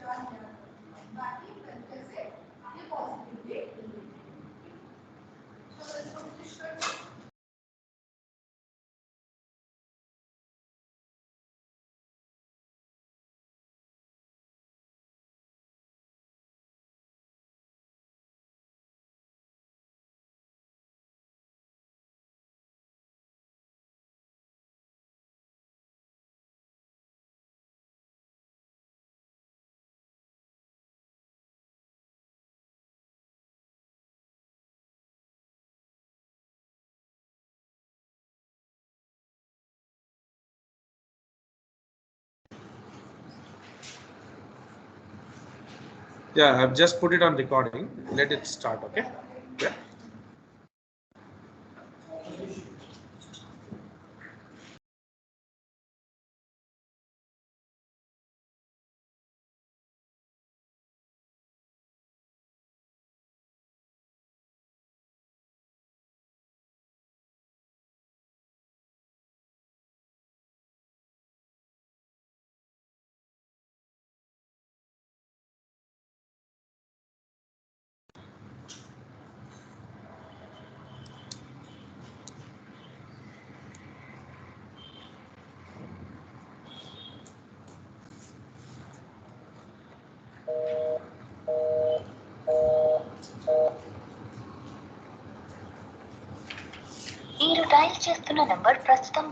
बाकी फिर से ये पॉजिटिवली चलो इसको फिनिश करते हैं। Yeah, I've just put it on recording. Let it start, okay? Yeah. మీరు డయల్ చేస్తున్న నంబర్ ప్రస్తుతం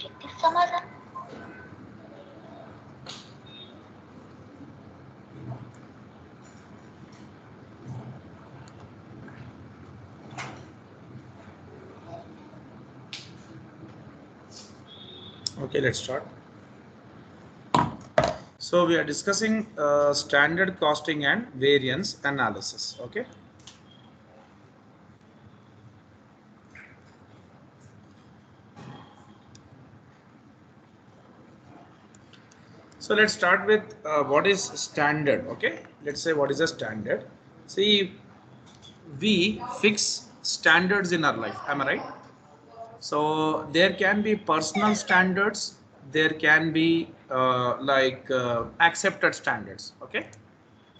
వ్యక్తి సమాధానం Okay, let's start. So we are discussing standard costing and variance analysis. Okay. So let's start with what is standard. Okay, let's say what is a standard. See, we fix standards in our life. Am I right? So there can be personal standards, there can be accepted standards. Okay,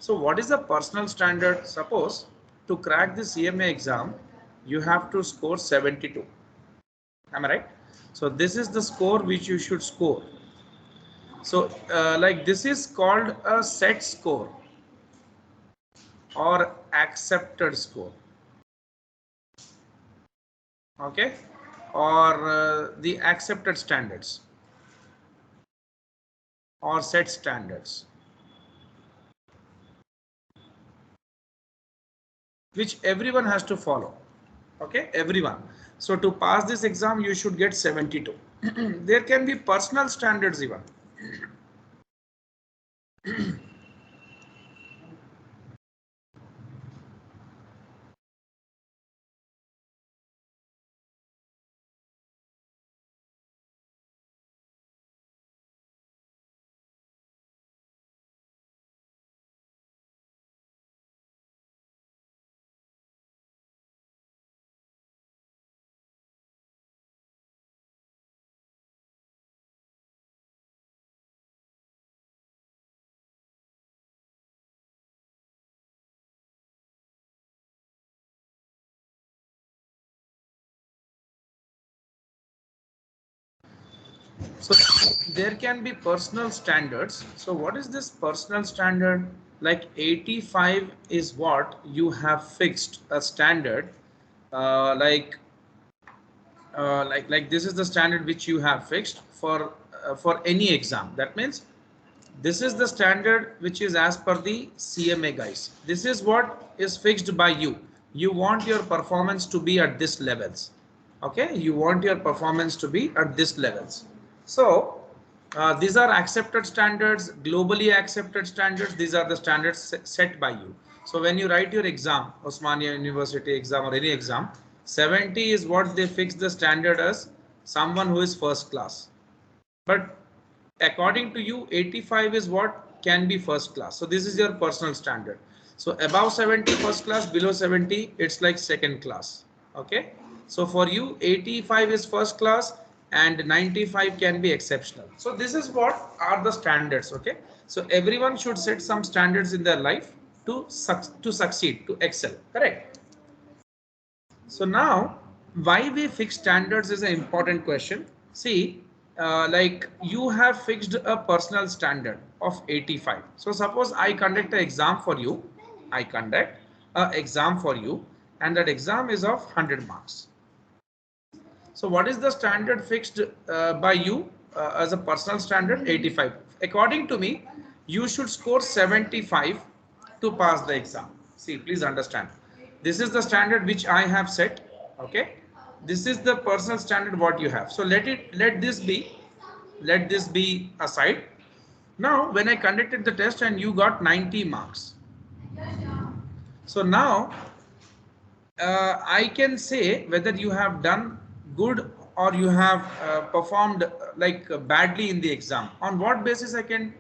so what is the personal standard? Suppose to crack the CMA exam you have to score 72. Am I right? So this is the score which you should score. So like this is called a set score or accepted score. Okay, or the accepted standards or set standards, which everyone has to follow. Okay, everyone. So to pass this exam you should get 72. There can be personal standards even. So there can be personal standards. So what is this personal standard? Like 85 is what you have fixed a standard, like like this is the standard which you have fixed for any exam. That means this is the standard which is as per the CMA guys. This is what is fixed by you. You want your performance to be at this levels. Okay, you want your performance to be at this levels. So these are accepted standards, globally accepted standards. These are the standards set by you. So when you write your exam, Osmania University exam or any exam, 70 is what they fix the standard as someone who is first class. But according to you, 85 is what can be first class. So this is your personal standard. So above 70 first class, below 70 it's like second class. Okay, so for you 85 is first class and 95 can be exceptional. So this is what are the standards. Okay, so everyone should set some standards in their life to succeed, to excel. Correct. So now, why we fix standards is an important question. See, like you have fixed a personal standard of 85. So suppose I conduct an exam for you. I conduct an exam for you, and that exam is of 100 marks. So what is the standard fixed by you as a personal standard? 85. According to me, you should score 75 to pass the exam. See, please understand. This is the standard which I have set. Okay. This is the personal standard what you have. So let this be aside. Now, when I conducted the test and you got 90 marks. So now I can say whether you have done good or you have performed badly in the exam. On what basis I can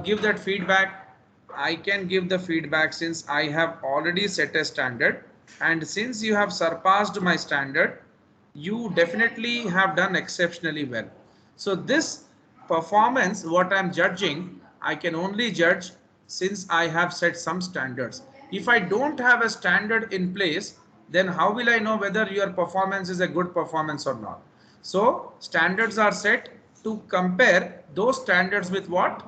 give that feedback? I can give the feedback since I have already set a standard, and since you have surpassed my standard, you definitely have done exceptionally well. So this performance, what I'm judging, I can only judge since I have set some standards. If I don't have a standard in place, then how will I know whether your performance is a good performance or not? So standards are set to compare those standards with what?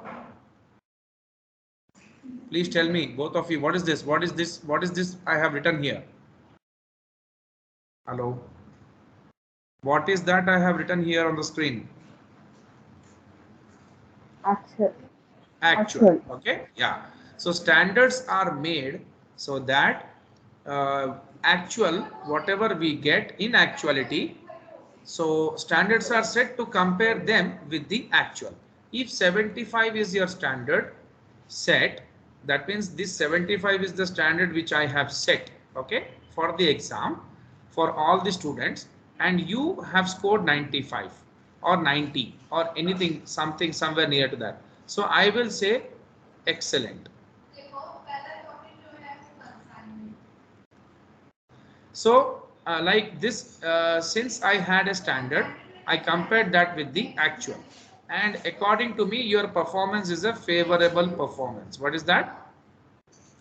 Please tell me, both of you, what is this? What is this? What is this I have written here? Hello? What is that I have written here on the screen? Actual. Actual. Okay, yeah. So standards are made so that actual, whatever we get in actuality, so standards are set to compare them with the actual. If 75 is your standard set, that means this 75 is the standard which I have set, okay, for the exam for all the students, and you have scored 95 or 90 or anything, something somewhere near to that. So I will say excellent. So like this, since I had a standard, I compared that with the actual, and according to me your performance is a favorable performance. What is that?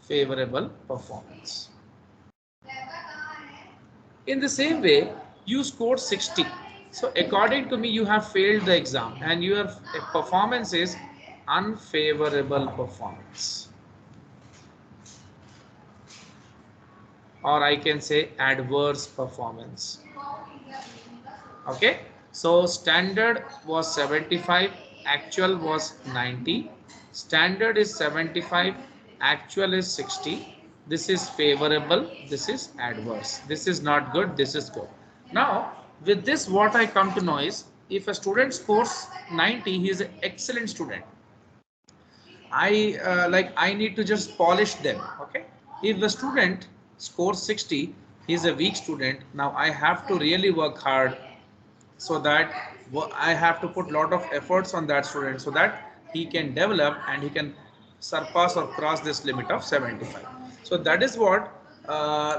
Favorable performance. In the same way, you scored 60. So according to me you have failed the exam and your performance is unfavorable performance, or I can say adverse performance. Okay, so standard was 75, actual was 90. Standard is 75, actual is 60. This is favorable, this is adverse. This is not good, this is good. Now, with this, what I come to know is if a student scores 90, he is an excellent student. I need to just polish them. Okay, if the student scores 60, he is a weak student. Now I have to really work hard, so that I have to put lot of efforts on that student so that he can develop and he can surpass or cross this limit of 75. So that is what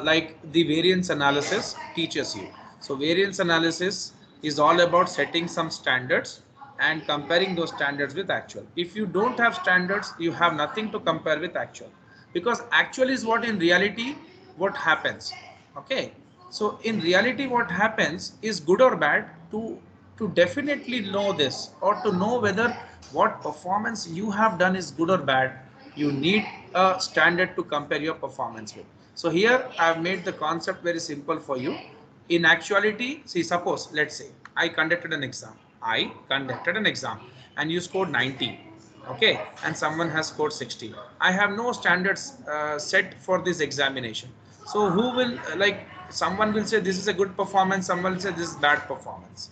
like the variance analysis teaches you. So variance analysis is all about setting some standards and comparing those standards with actual. If you don't have standards, you have nothing to compare with actual, because actual is what in reality what happens. Okay, so in reality what happens is good or bad. To definitely know this, or to know whether what performance you have done is good or bad, you need a standard to compare your performance with. So here I have made the concept very simple for you. in actuality, see, suppose, let's say I conducted an exam. I conducted an exam and you scored 90. Okay, and someone has scored 60. I have no standards set for this examination. So who will like someone will say this is a good performance, someone will say this is bad performance.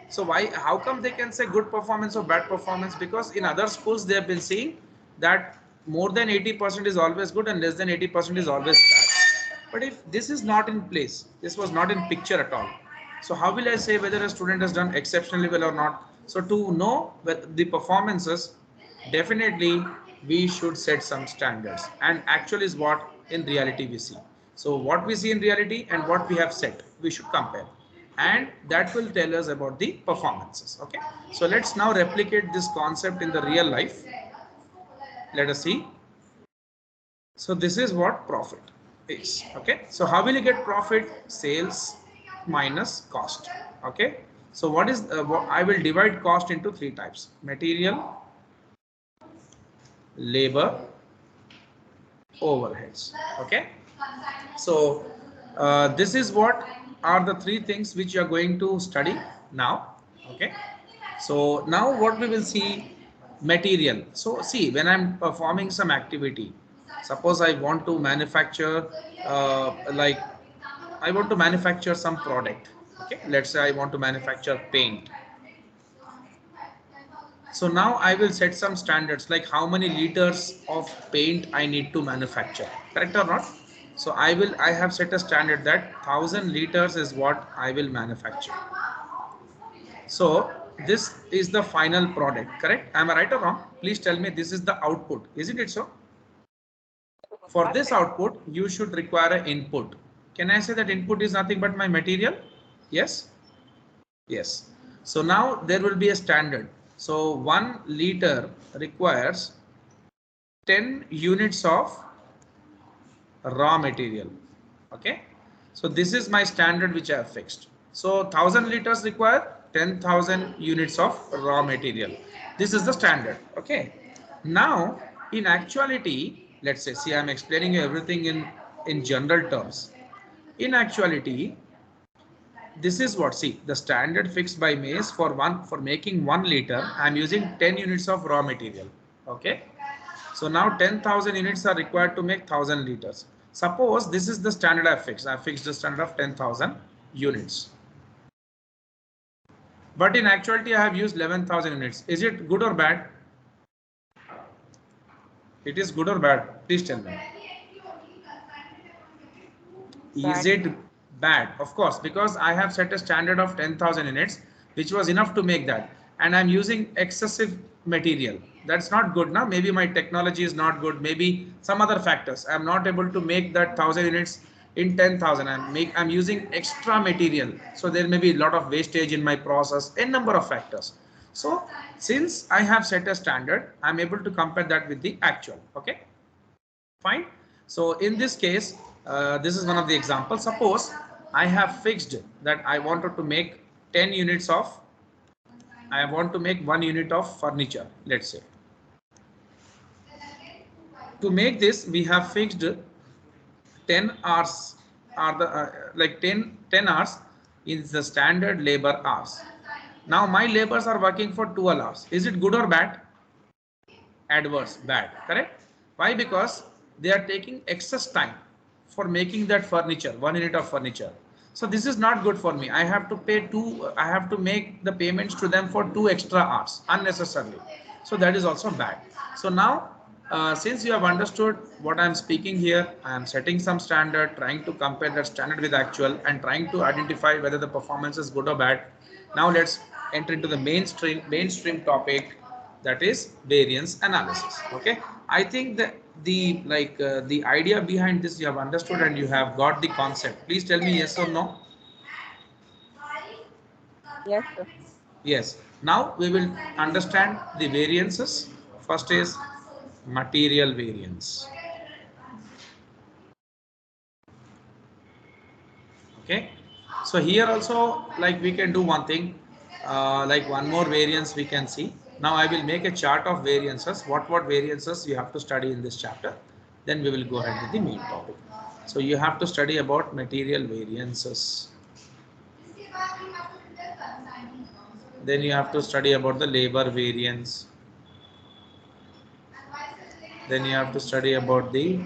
So why? How come they can say good performance or bad performance? Because in other schools they have been seeing that more than 80% is always good and less than 80% is always bad. But if this is not in place, this was not in picture at all. So how will I say whether a student has done exceptionally well or not? So to know the performances, definitely we should set some standards. And actual is what in reality we see. So what we see in reality and what we have set, we should compare, and that will tell us about the performances. Okay, so let's now replicate this concept in the real life. Let us see. So this is what profit is. Okay, so how will you get profit? Sales minus cost. Okay, so what is what I will divide cost into three types: material, labor, overheads. Okay, so this is what are the three things which you are going to study now. Okay, so now what we will see, material. So see, when I'm performing some activity, suppose I want to manufacture like I want to manufacture some product. Okay, let's say I want to manufacture paint. So now I will set some standards like how many liters of paint I need to manufacture, correct or not? So I have set a standard that 1000 liters is what I will manufacture. So this is the final product, correct? Am I right or wrong? Please tell me, this is the output, isn't it so? For this output, you should require an input. Can I say that input is nothing but my material? Yes? Yes. So now there will be a standard. So 1 liter requires 10 units of raw material. Okay. So this is my standard which I have fixed. So 1000 liters require 10,000 units of raw material. This is the standard. Okay. Now in actuality, let's say, see, I'm explaining you everything in general terms. In actuality, this is what, see, the standard fixed by me is for making 1 liter I'm using 10 units of raw material. Okay, so now 10,000 units are required to make 1000 liters. Suppose this is the standard I fixed the standard of 10,000 units, but in actuality I have used 11,000 units. Is it good or bad? It is good or bad? Please tell me. Is it bad? Of course, because I have set a standard of 10,000 units, which was enough to make that, and I'm using excessive material. That's not good now. Maybe my technology is not good. Maybe some other factors. I'm not able to make that 1000 units in 10,000. I'm using extra material. So there may be a lot of wastage in my process, a number of factors. So since I have set a standard, I'm able to compare that with the actual. Okay. Fine. So in this case, this is one of the examples. Suppose I have fixed that I wanted to make 10 units of, I want to make 1 unit of furniture, let's say. To make this, we have fixed 10 hours are the like 10 hours is the standard labor hours. Now my laborers are working for 12 hours. Is it good or bad? Adverse, bad, correct? Why? Because they are taking excess time for making that furniture, 1 unit of furniture. So this is not good for me. I have to pay I have to make the payments to them for 2 extra hours unnecessarily. So that is also bad. So now since you have understood what I am speaking here, I am setting some standard, trying to compare that standard with actual and trying to identify whether the performance is good or bad. Now let's enter into the mainstream topic, that is variance analysis. Okay, I think that the idea behind this you have understood and you have got the concept. Please tell me yes or no. Yes, sir. Yes, now we will understand the variances. First is material variance. Okay, so here also, like, we can do one thing, like one more variance we can see. Now I will make a chart of variances, what variances you have to study in this chapter, then we will go ahead with the main topic. So you have to study about material variances. इसके बाद we have to prepare consignment account. Then you have to study about the labor variance. And why such a Then you have to study about the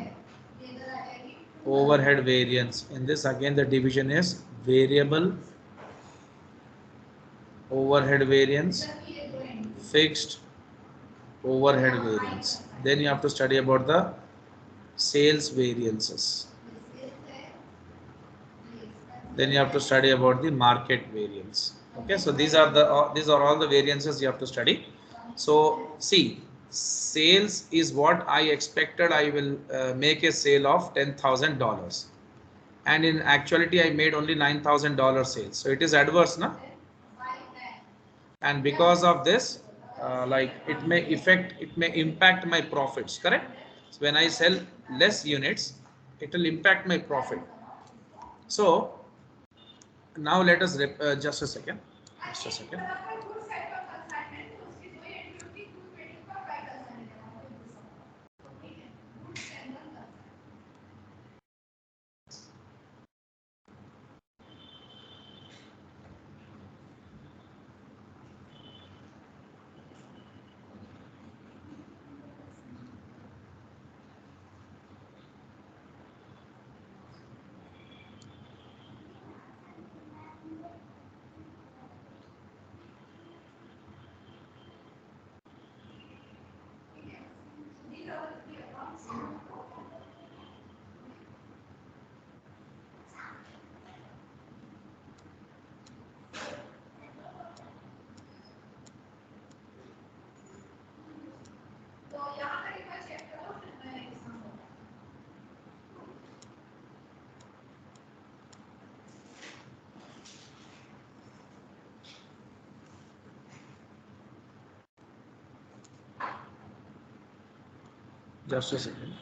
overhead variance. In this again the division is variable overhead variance, fixed overhead variance. Then you have to study about the sales variances. Then you have to study about the market variance. Okay, so these are all the variances you have to study. So see, sales is what I expected. I will make a sale of $10,000, and in actuality I made only $9,000 sales. So it is adverse, na? And because of this, like it may impact my profits. Correct? So when I sell less units, it will impact my profit. So now let us just a second. Just a second. Just a second.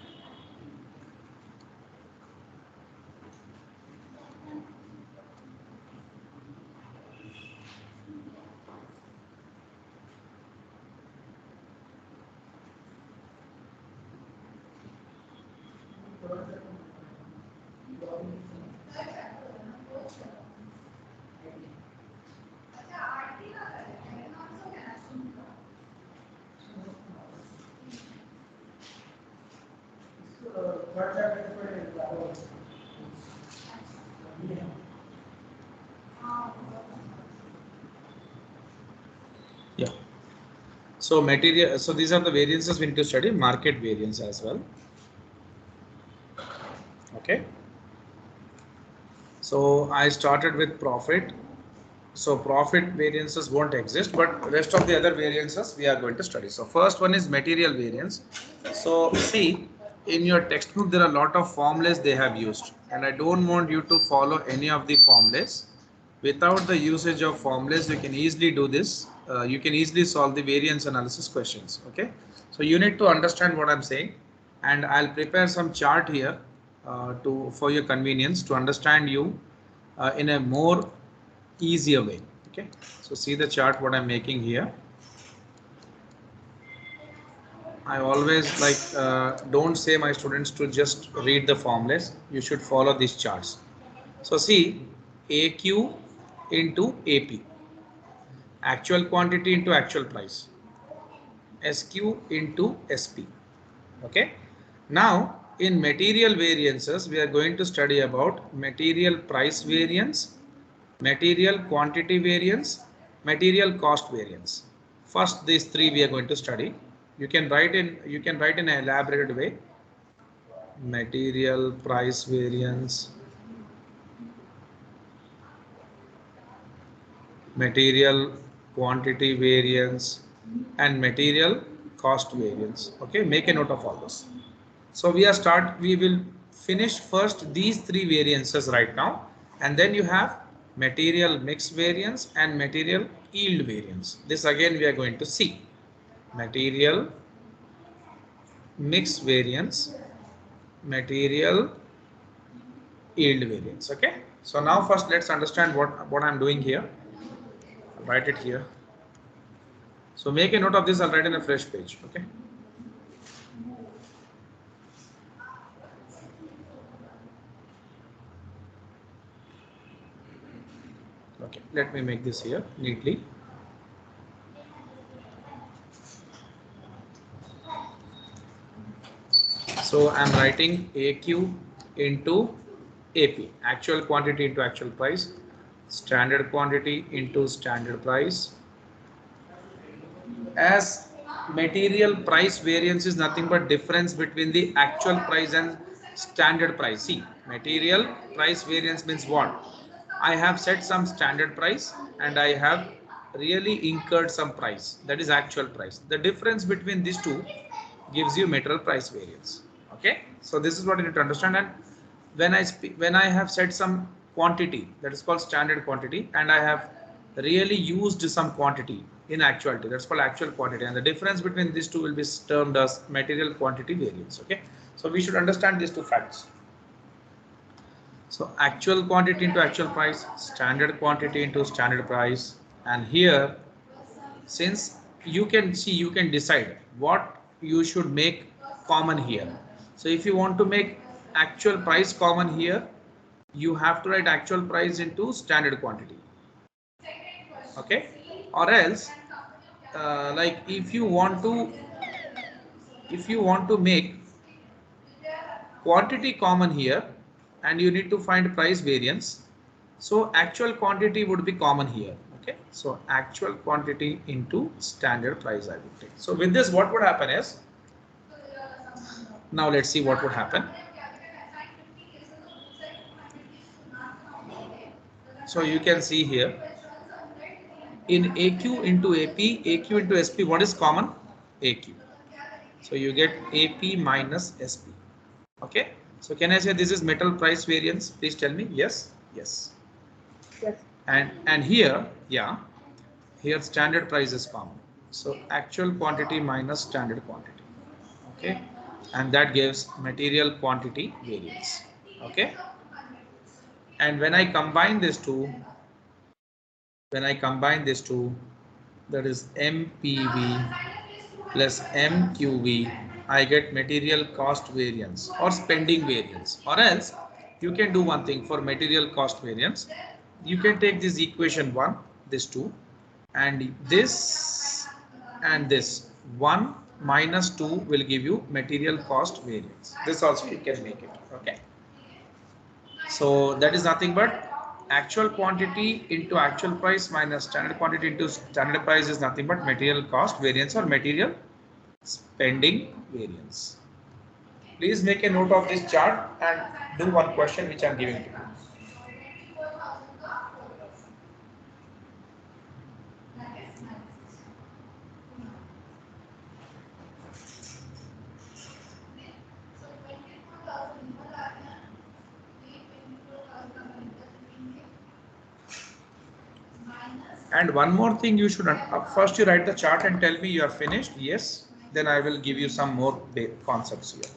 Yeah. So material. So these are the variances we need to study. Market variance as well. Okay. So I started with profit. So profit variances won't exist, but rest of the other variances we are going to study. So first one is material variance. So see, in your textbook there are a lot of formulas they have used, and I don't want you to follow any of the formulas. Without the usage of formulas, you can easily do this. You can easily solve the variance analysis questions. Okay, so you need to understand what I'm saying, and I'll prepare some chart here to for your convenience to understand you in a more easier way. Okay, so see the chart what I'm making here. I always like don't say my students to just read the formulas. You should follow these charts. So see, AQ into AP, actual quantity into actual price, SQ into SP. Okay. Now in material variances, we are going to study about material price variance, material quantity variance, material cost variance. First these three we are going to study. You can write in an elaborated way: material price variance, material quantity variance, and material cost variance. Okay, make a note of all this. So we will finish first these three variances right now, and then you have material mix variance and material yield variance. This again we are going to see. Material mix variance, material yield variance. Okay. So now first let's understand what I'm doing here. I'll write it here. So make a note of this. I'll write in a fresh page. Okay. Okay, let me make this here neatly. So I'm writing AQ into AP, actual quantity into actual price, standard quantity into standard price. As material price variance is nothing but difference between the actual price and standard price. See, material price variance means what? I have set some standard price and I have really incurred some price, that is actual price. The difference between these two gives you material price variance. Okay, so this is what you need to understand. And when I have set some quantity, that is called standard quantity, and I have really used some quantity in actuality, that's called actual quantity, and the difference between these two will be termed as material quantity variance. Okay, so we should understand these two facts. So actual quantity into actual price, standard quantity into standard price, and here, since you can see, you can decide what you should make common here. So if you want to make actual price common here, you have to write actual price into standard quantity. Okay, or else like if you want to make quantity common here and you need to find price variance, so actual quantity would be common here. Okay, so actual quantity into standard price I would take. So with this, what would happen is, now let's see what would happen. So you can see here in AQ into AP, AQ into SP, what is common? AQ. So you get AP minus SP. Okay. So can I say this is metal price variance? Please tell me. Yes. Yes. Yes. And here, yeah, here standard price is common. So actual quantity minus standard quantity. Okay. And that gives material quantity variance. Okay. And when I combine these two, that is MPV plus MQV, I get material cost variance or spending variance. Or else you can do one thing for material cost variance. You can take this equation 1, this 2, and this 1 minus 2 will give you material cost variance. This also you can make it. Okay. So that is nothing but actual quantity into actual price minus standard quantity into standard price is nothing but material cost variance or material spending variance. Please make a note of this chart and do one question which I am giving to you. And one more thing you should first you write the chart and tell me you are finished. Yes, then I will give you some more concepts here.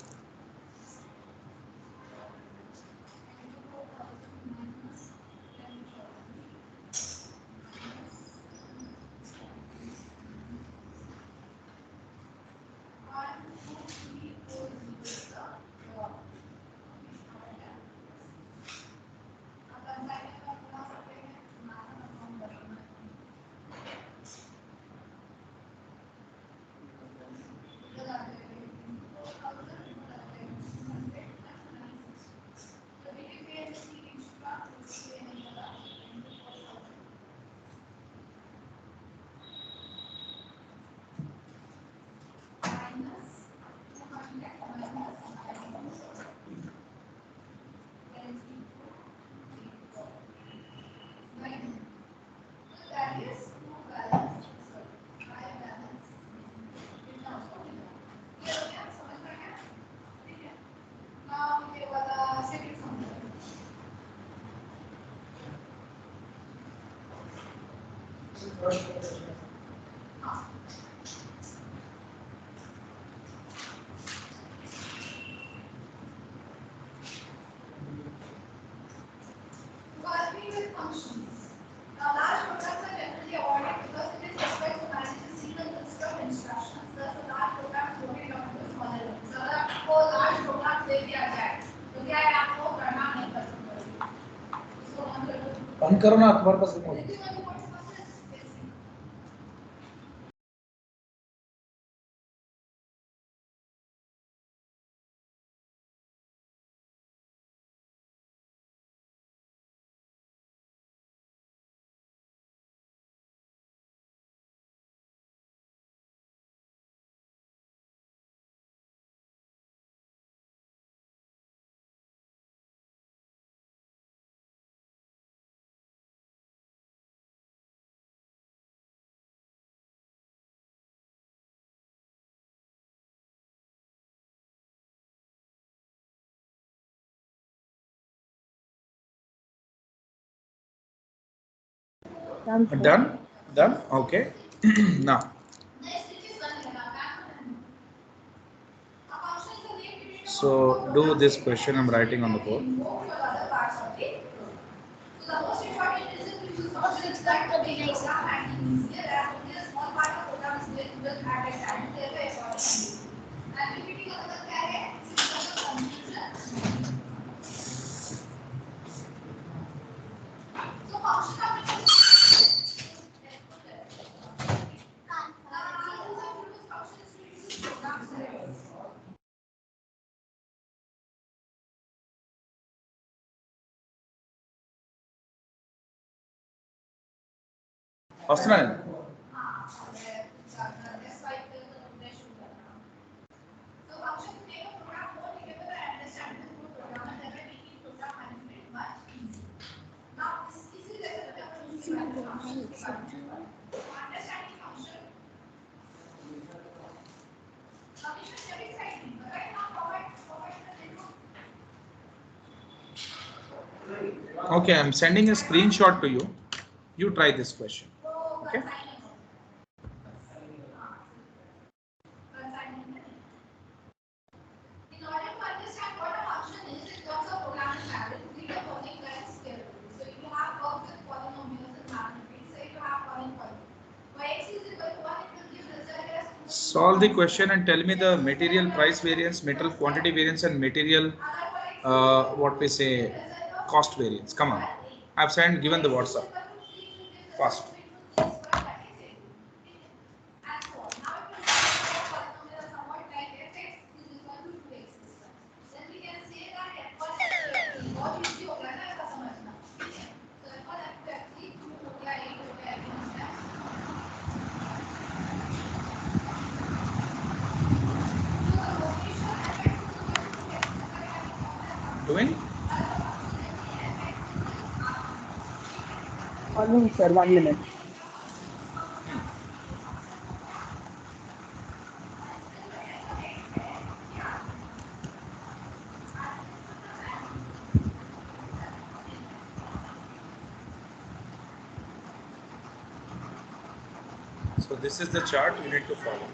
Working with functions. Now, large programs are generally awarded because it is required to manage a single list of instructions. Thus, a large program is broken down into smaller ones. So, आपको large program दे दिया जाए, तो क्या है आपको करना नहीं कर सकते। इसको हम लोग बंद करो ना तुम्हारे पास remote done done okay now so do this question I'm writing on the board. So the most important reason to use function is that to make the program handling easier and only a small part of program is visible at a time. Thereby avoiding and repeating of the carry is a confusion. So function application. వస్తున్నాను So functions make a program more readable and understandable for programmer, thereby making program management much easier. Now, this is a understanding function. Now, this is very exciting. Right now, provide the network. okay I'm sending a screenshot to you you try this question okay In order to understand what a function is in terms of programming language, read the following lines carefully. So if you have worked with polynomials and mathematics, say you have following polynomial. For x is equal to 1, it will give result as 2. solve the question and tell me the material price variance material quantity variance and material what we say cost variance come on I've sent given the WhatsApp fast doing 1 minute, sir. 1 minute. so this is the chart you need to follow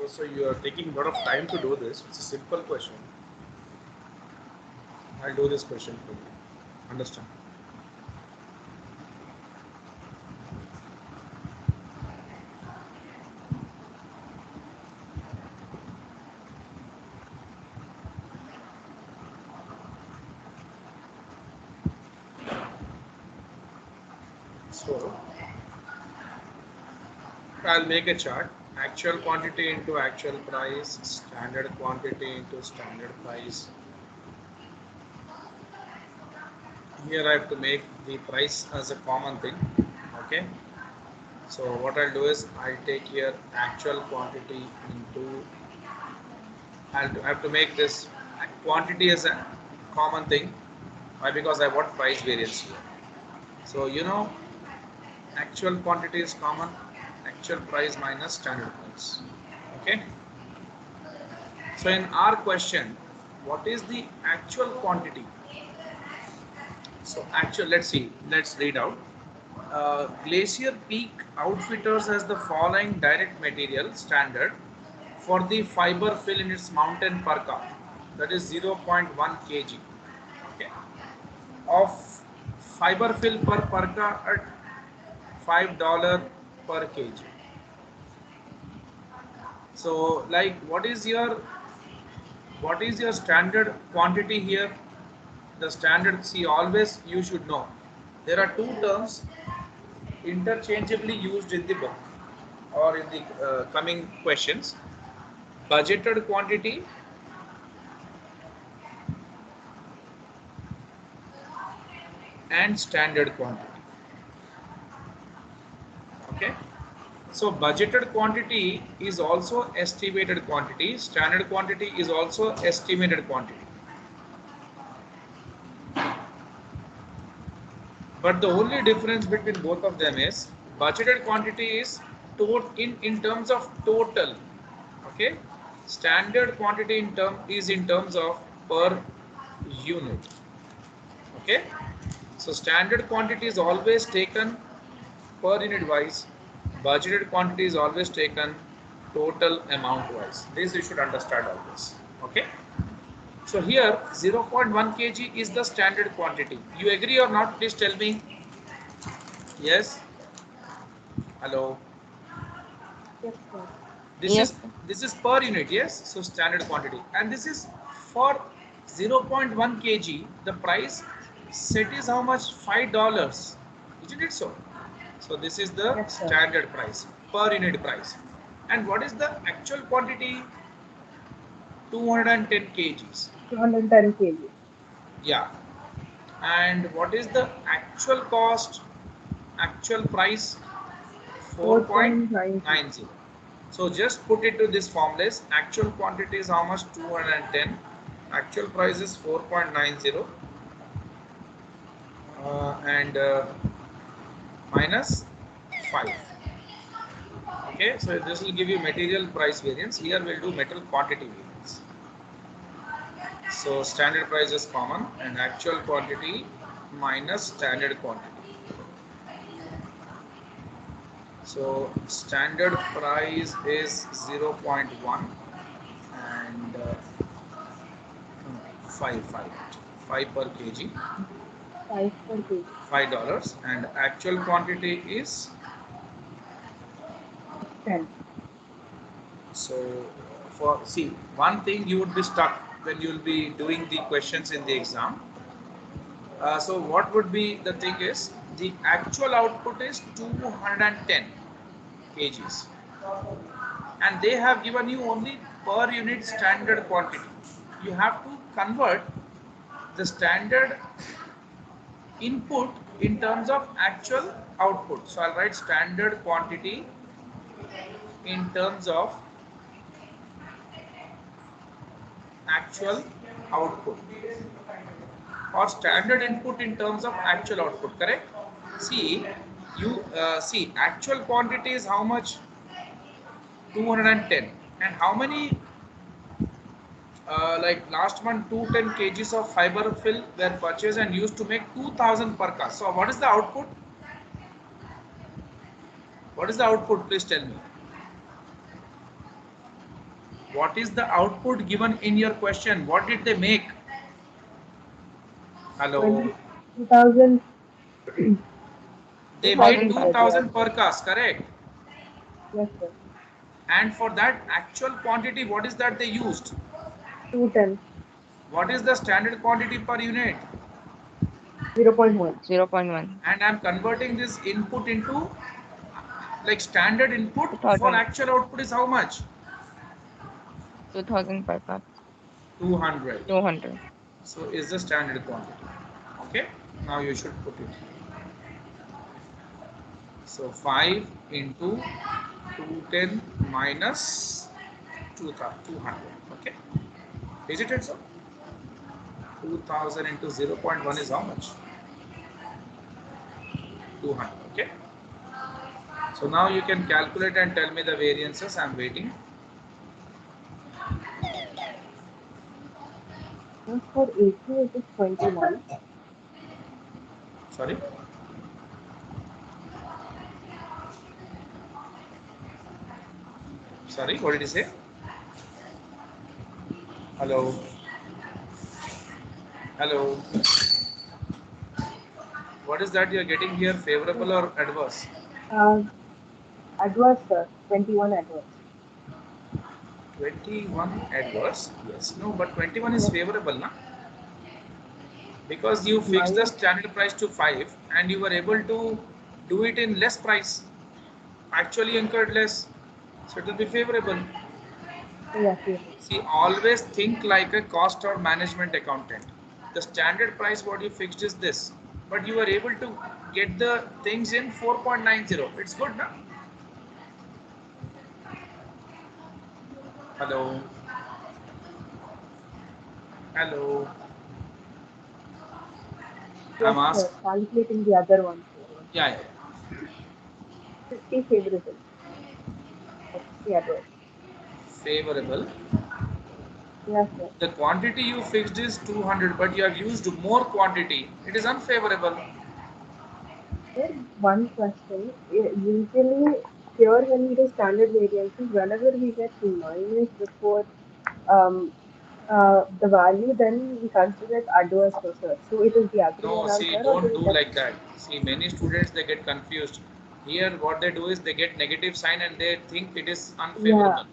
So you are taking a lot of time to do this. It's a simple question. I'll do this question for you. Understand? So I'll make a chart. Actual quantity into actual price, standard quantity into standard price. Here I have to make the price as a common thing. Okay. So what I'll do is I'll take here actual quantity into, I have to make this quantity as a common thing. Why? Because I want price variance here. So you know, actual quantity is common, actual price minus standard price. Okay. So in our question, what is the actual quantity? So actual, let's read out. Glacier Peak Outfitters has the following direct material standard for the fiber fill in its mountain parka, that is 0.1 kg. Okay. Of fiber fill per parka at $5 per kg. So like what is your standard quantity here? The standard, see, always you should know there are two terms interchangeably used in the book or in the coming questions: budgeted quantity and standard quantity. Okay. So budgeted quantity is also estimated quantity, standard quantity is also estimated quantity. But the only difference between both of them is budgeted quantity is in terms of total. Okay. Standard quantity in terms of per unit. Okay. So standard quantity is always taken per unit wise. Budgeted quantity is always taken total amount wise. This you should understand always. Okay. So here 0.1 kg is the standard quantity. You agree or not? Please tell me. Yes. Hello. Yes, sir. This Yes, is sir. this is per unit. Yes. So standard quantity, and this is for 0.1 kg. The price set is how much? $5. Isn't it so? So this is the Yes, sir. standard price, per unit price. And what is the actual quantity? 210 kgs. 210 kg. Yeah. And what is the actual cost? Actual price? 4.90. 4.90. So just put it to this formulas. Actual quantity is how much? 210. Actual price is 4.90. And minus 5. Okay, so this will give you material price variance. Here we'll do metal quantity variance. So standard price is common and actual quantity minus standard quantity. So standard price is 0.1 and 5 per kg, 5 per kg. $5, and actual quantity is, 10. so for, see, one thing you would be stuck when you will be doing the questions in the exam. So what would be the thing is the actual output is 210 kgs and they have given you only per unit standard quantity. You have to convert the standard input in terms of actual output. So I'll write standard quantity in terms of actual output or standard input in terms of actual output, correct? See, you see actual quantity is how much? 210. And how many like last month 210 kgs of fiber fill were purchased and used to make 2000 per car. So what is the output? What is the output? Please tell me. What is the output given in your question? What did they make? Hello. 2000, They made 2000 per 2000 per cast, correct? yes, sir. And for that actual quantity, what is that they used? 210, What is the standard quantity per unit? 0.1. 0.1. And I'm converting this input into like standard input for 2000. actual output is how much? 2000 per car. 200. 200. So is the standard quantity. Okay. Now you should put it. So 5 into 210 minus 200. Okay. Is it so? 2000 into 0.1 is how much? 200. Okay. So now you can calculate and tell me the variances. I'm waiting. For AC, it is 21. Sorry. Sorry. What did you say? Hello. Hello. What is that you're getting here? Favorable or adverse? Uh, Adverse, sir. 21 adverse. 21 adverse. Yes. No, but 21 is Yes, favorable, na? Because you fixed the minus, standard price to 5 and you were able to do it in less price. Actually incurred less. So it will be favorable. yeah, favorable. See, always think like a cost or management accountant. The standard price what you fixed is this, but you were able to get the things in 4.90. It's good, na? Hello. Hello. Yes, I'm sir. asked. Calculating the other one, sir. Yeah, yeah. 50 favorable. 50 adverse. Favorable. Yes, sir. The quantity you fixed is 200, but you have used more quantity. It is unfavorable. Sir, one question. Usually, here when we do standard variances, whenever we get minus before um, the value, then we consider it adverse, no, sir. So it is the other way No, around, see, sir, or don't do do that? like that. See, many students they get confused. Here, what they do is they get negative sign and they think it is Yeah. unfavorable.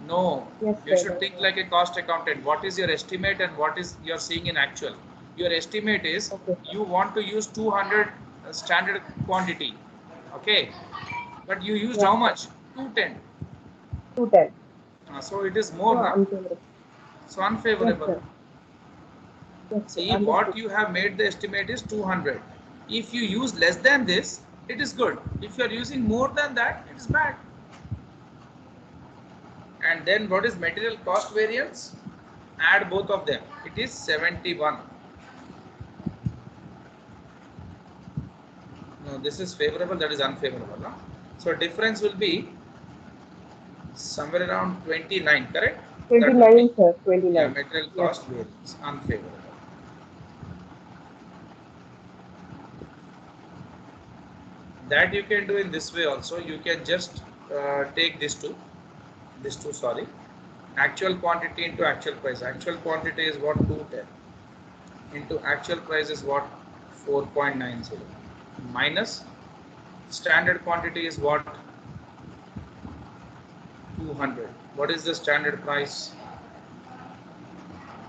No, Yes, you sir. should That's think right. like a cost accountant. What is your estimate and what is you're seeing in actual? Your estimate is Okay, sir. you want to use 200 standard quantity. Okay, but you used Yes, how sir. much? 210. 210. So it is more, So na? unfavorable. So Yes, unfavorable. sir. Yes, sir. See, what Understood. you have made the estimate is 200. If you use less than this, it is good. If you are using more than that, it is bad. And then what is material cost variance? Add both of them. It is 71. No, this is favorable, that is unfavorable. No? So difference will be somewhere around 29, correct? That will be, 29, sir. yeah, 29. material Yes, cost sir. variance, unfavorable. That you can do in this way also. You can just take this two, sorry, actual quantity into actual price. Actual quantity is what? 210 into actual price is what? 4.90 minus standard quantity is what? 200. What is the standard price?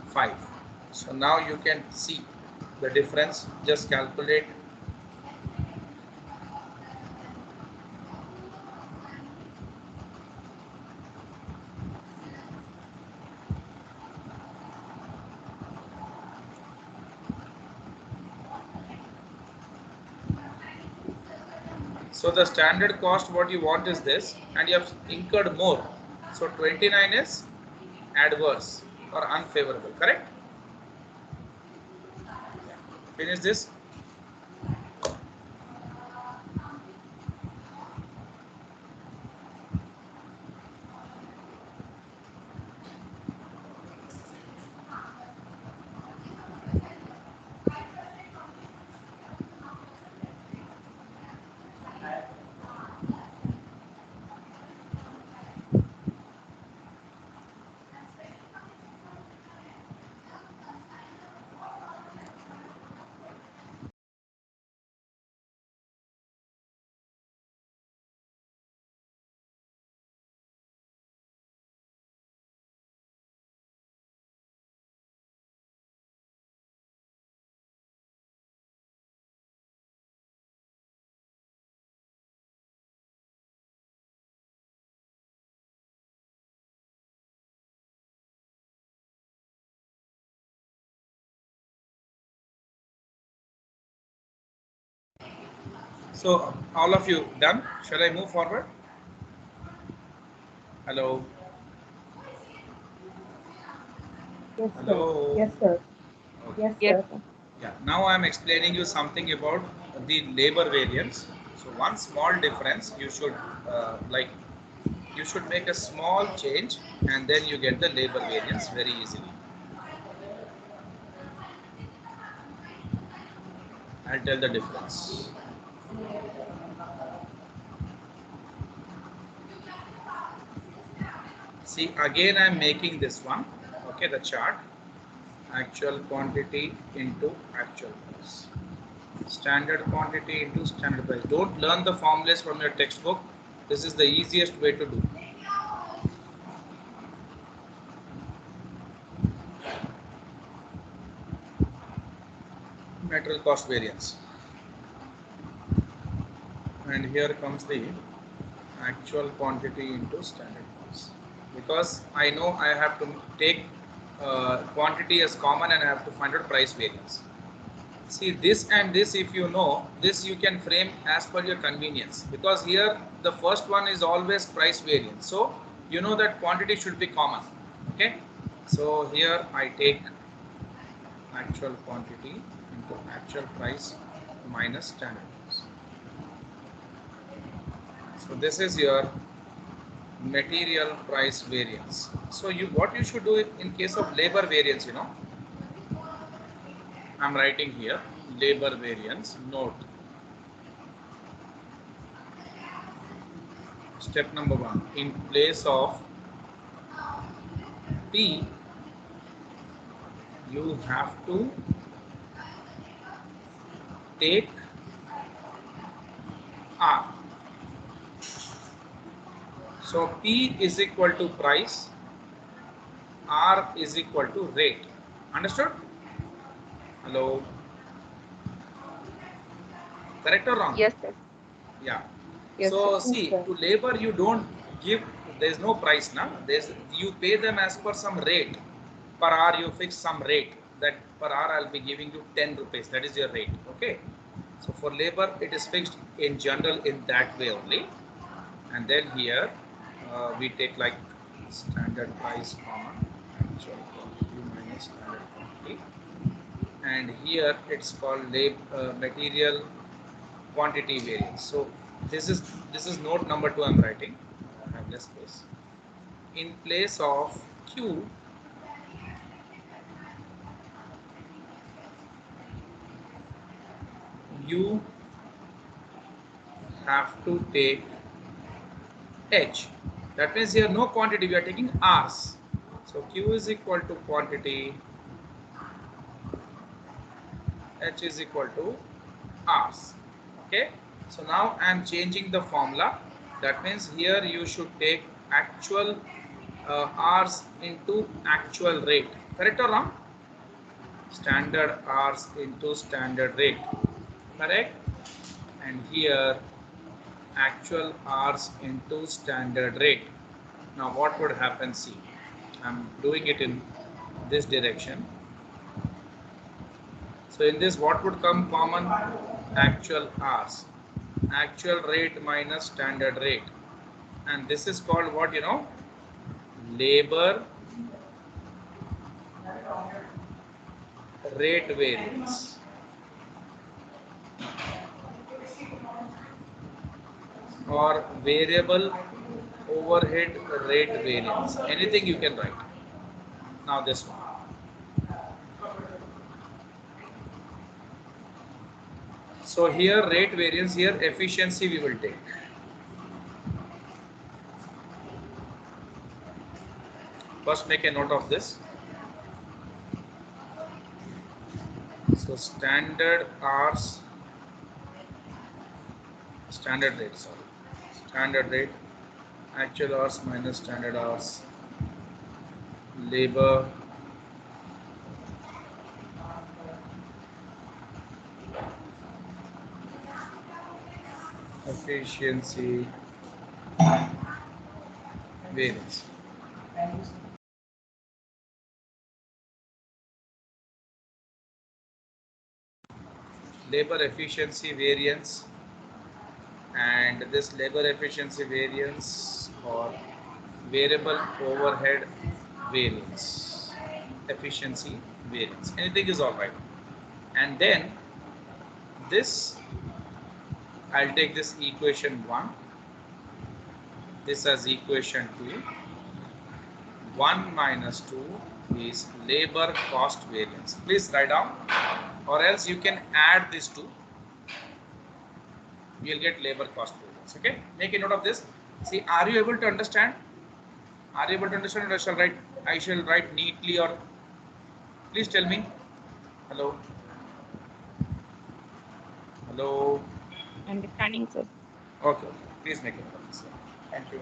5. So now you can see the difference. Just calculate. So the standard cost what you want is this, and you have incurred more. So 29 is adverse or unfavorable, correct? Finish this. So all of you done? Shall I move forward? Hello. Yes, sir. Hello. Yes, sir. Okay. Yes, Yes. sir. Yeah. Now I am explaining you something about the labor variance. So one small difference you should like you should make a small change and then you get the labor variance very easily. I'll tell the difference. See, again I am making this one. Okay, the chart. Actual quantity into actual price. Standard quantity into standard price. Don't learn the formulas from your textbook. This is the easiest way to do. Material cost variance. And here comes the actual quantity into standard price. Because I know I have to take quantity as common and I have to find out price variance. See, this and this, if you know, this you can frame as per your convenience, because here the first one is always price variance. So you know that quantity should be common. Okay. So here I take actual quantity into actual price minus standard price. So this is your material price variance. So what you should do in case of labor variance, I'm writing here labor variance note. Step number 1, in place of P, you have to take R. So P is equal to price, R is equal to rate. Understood? Hello? Correct or wrong? Yes, sir. Yeah. Yes, sir. So Yes, see, sir. to labor you don't give, there's no price now. You pay them as per some rate. Per hour you fix some rate. That per hour I'll be giving you 10 rupees. That is your rate. Okay. So for labor it is fixed in general in that way only. And then here we take like standard price common actual quantity minus standard quantity, and here it's called material quantity variance. So this is note number 2 I'm writing. I have less space. In place of Q, you have to take H. That means here no quantity, we are taking R's. So Q is equal to quantity, H is equal to R's. Okay. So now I am changing the formula. That means here you should take actual R's into actual rate. Correct or wrong? Standard R's into standard rate. Correct? And here actual R's into standard rate. Now what would happen? See, I'm doing it in this direction. So in this, what would come common? Actual R's. Actual rate minus standard rate. And this is called what, labor rate variance or variable overhead rate variance. Anything you can write. Now this one. So here rate variance, here efficiency we will take. First make a note of this. So standard R's, standard rate, sorry. Standard rate, actual hours minus standard hours, labor efficiency variance. Labor efficiency variance and this labor efficiency variance or variable overhead variance, efficiency variance, anything is all right. And then this, I'll take this equation 1, this as equation 2. 1 minus 2 is labor cost variance. Please write down, or else you can add this to, you'll get labor cost variance. Okay, make a note of this. See, are you able to understand? Are you able to understand, or I shall write neatly, or please tell me. Hello? Hello? Understanding, sir. Okay, please make a note of this. Thank you.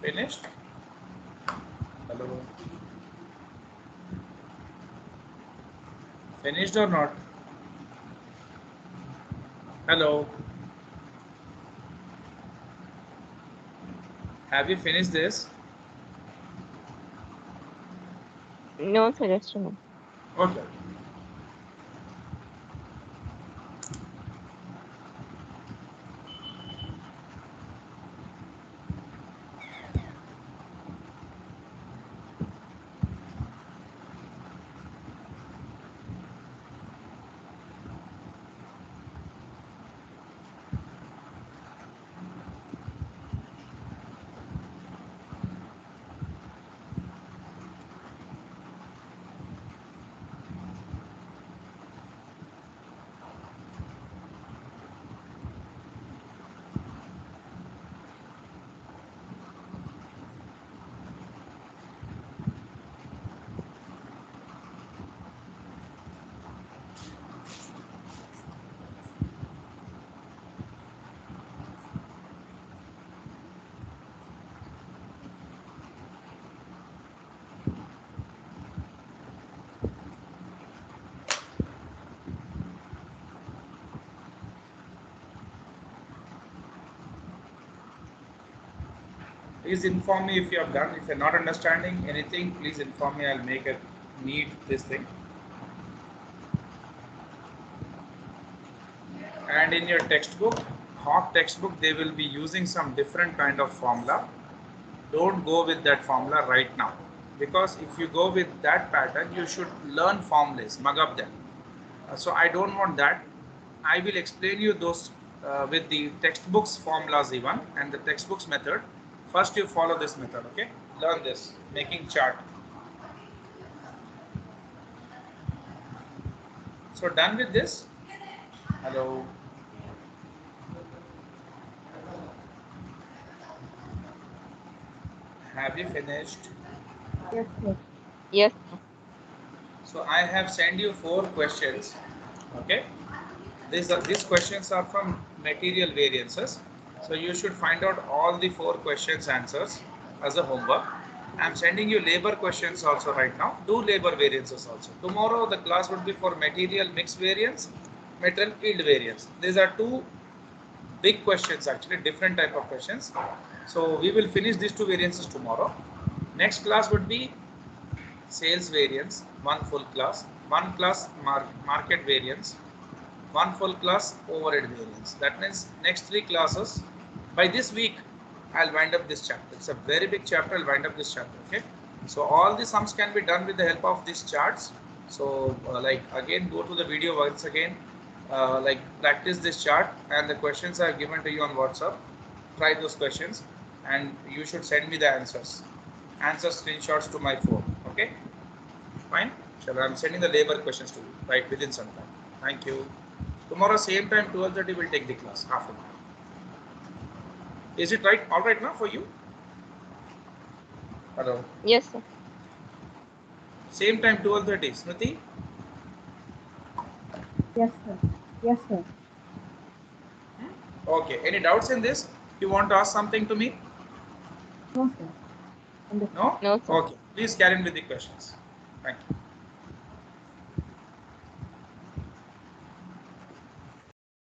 Finished? Hello? Finished or not? Hello? Have you finished this? No, sir, just a minute. Okay. Please inform me if you have done. If you're not understanding anything, please inform me. I'll make a neat this thing. And in your textbook, hot textbook, they will be using some different kind of formula. Don't go with that formula right now, because if you go with that pattern, you should learn formulas, mug up them. So I don't want that. I will explain you those with the textbooks formulas even, and the textbooks method. First you follow this method, okay? Learn this, making chart. So done with this? Hello? Have you finished? Yes, sir. Yes, sir. So I have sent you 4 questions, okay? These questions are from material variances. So you should find out all the 4 questions answers as a homework. I'm sending you labor questions also right now. Do labor variances also. Tomorrow the class would be for material mix variance, material yield variance. These are 2 big questions, actually different type of questions. So we will finish these 2 variances tomorrow. Next class would be sales variance, 1 full class, 1 class market variance, 1 full class overhead variance. That means next 3 classes. By this week I'll wind up this chapter. It's a very big chapter. I'll wind up this chapter. Okay, so all the sums can be done with the help of these charts. So like again, go to the video once again, like practice this chart, and the questions are given to you on WhatsApp. Try those questions and you should send me the answer screenshots to my phone. Okay, fine. So I'm sending the labor questions to you right within some time. Thank you. Tomorrow same time 12:30 we'll take the class after that. Is it right? All right now for you? Hello. Yes, sir. Same time 12:30. Smriti? Yes, sir. Yes, sir. Okay. Any doubts in this? You want to ask something to me? No, sir. Understood. No? No, sir. Okay. Please carry on with the questions. Thank you.